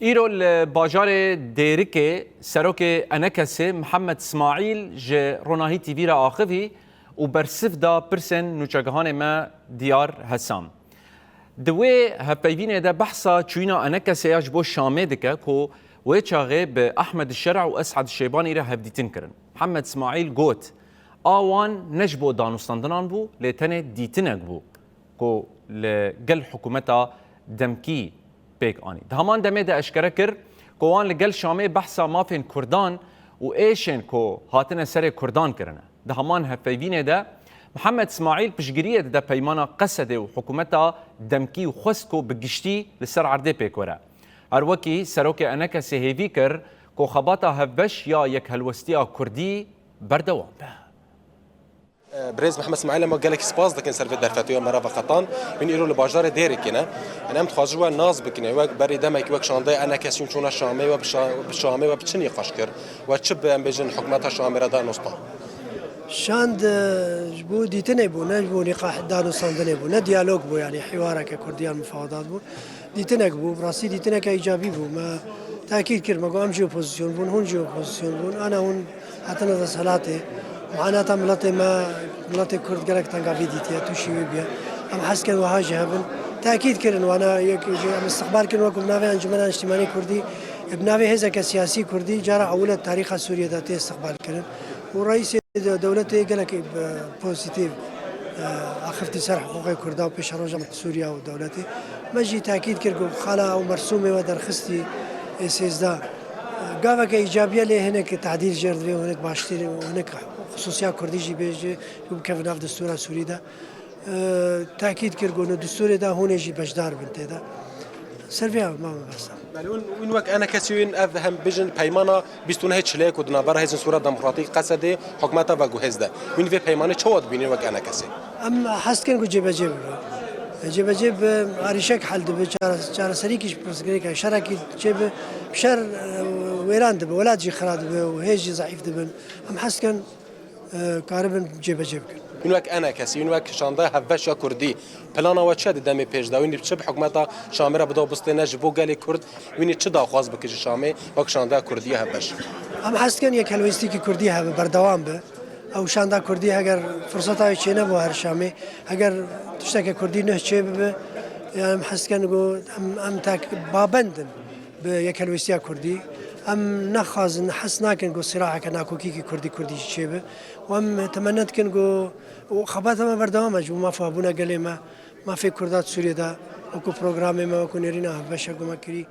ایرو باجار دیرکه سروک انکسه محمد اسماعیل ج روناهی تیوی را آخوی و برسف دا پرسن نوچگهان ما دیار حسام. دوی هفپیوینه ده بحثا چوینا انکسه اج بو شامه دکه که وی چاغه به احمد الشرع و اسعد الشیبانی را هفدیتن کرن. محمد اسماعیل گوت آوان نجبو دانستاندنان بو لیتنه دیتنگ بو که لگل حکومتا دمکی پیک آنی. همان دمه ده اشکره کر کوان لگل شامه بحثا مافین کردان و ایشن کو هاتن سر کردان کرنه. ده همان هفیوینه ده محمد اسماعیل پشگیریه ده پیمانا قصده و حکومتا دمکی و خسکو بگشتی لسر عرده پیک وره. هر وکی سروک انکه سهیوی کر کو خباتا هفبش یا یک هلوستیا کردی بردوام به. بريز محمد اسماعيل ما قالك سباس دكن سرفيت درفتويا مرا فقطان من يرو لباجار ديري كنا انا ام تخاجوا ناز بكنا وك بري دمك وك شاندي انا كاسيون شونا شامي وبشامي وبتشني قشكر وتشب ام بجن حكومتها شامي ردا نسطا شاند جبو ديتني بو نجبو نقاح دانو صندني بو نديالوج بو يعني حوارك كرديان مفاوضات بو ديتنك بو براسي ديتنك ايجابي بو ما تاكيد كر ما قام جو بوزيشن بون هون جو بوزيشن بون انا هون حتى نظر صلاتي معناتها ملاتي كرد قالك تنقى فيديتيا توشي بيا أم حس كان وهاجي هبن تأكيد كرن وأنا استقبال كن وكم نافي أنجمن اجتماعي كردي بنافي هذا كسياسي كردي جرى أول تاريخ سوريا ذاتي استقبال كرن ورئيس دولته قالك بوزيتيف أخفت سرح حقوق كردا وبيش رجع سوريا ودولته مجي تأكيد كرن خلا أو مرسومة ودرخستي سيزدا قافك إيجابية له هناك تعديل جردوي وهناك باشتري وهناك خصوصية كرديجي بيجي يمكن في دستور سوري ده تأكيد كرجون دستور ده هون يجي بجدار بنته ده سرفيا ما بس. مالون وين وك أنا كسيون أفهم بيجن بيمانا بيستونه هتشلك ودنا برا هذه صورة ديمقراطية قصده حكومتها وجهز ده وين في بيمانة شو بيني وك أنا كسي. أم حس كان جيب عريشك حل ده بشار سريكش بس قريك شركي جيب بشر ويران ده ولاد جي خراد ده وهيجي ضعيف ده أم حس كان كاربن جيب ينوك أنا كسي ينوك شانده هفش يا كردي بلانا وشاد دمي بيج دا ويني بتشب حكومتها شامرة بدو بستنا جبو قالي كرد ويني تشدا خاص بكش شامي وك شانده كردي هفش أم حس كان يك هلوستي كي كردي هب بردوام به أو شانده كردي هجر فرصتها يشينا بو هر شامي هجر تشتكي كردي نهشي به يعني حس كان جو أم تاك بابندن بيك هلوستي كردي أم نخاز نحس ناكن جو صراحة كناكو كيكي كردي شيبه وأم تمنيت كن جو وخباتها ما بردوام جو ما فابونا قالي ما في كردات سوريا دا وكو برنامج ما وكو نرينا بشا جو ما كري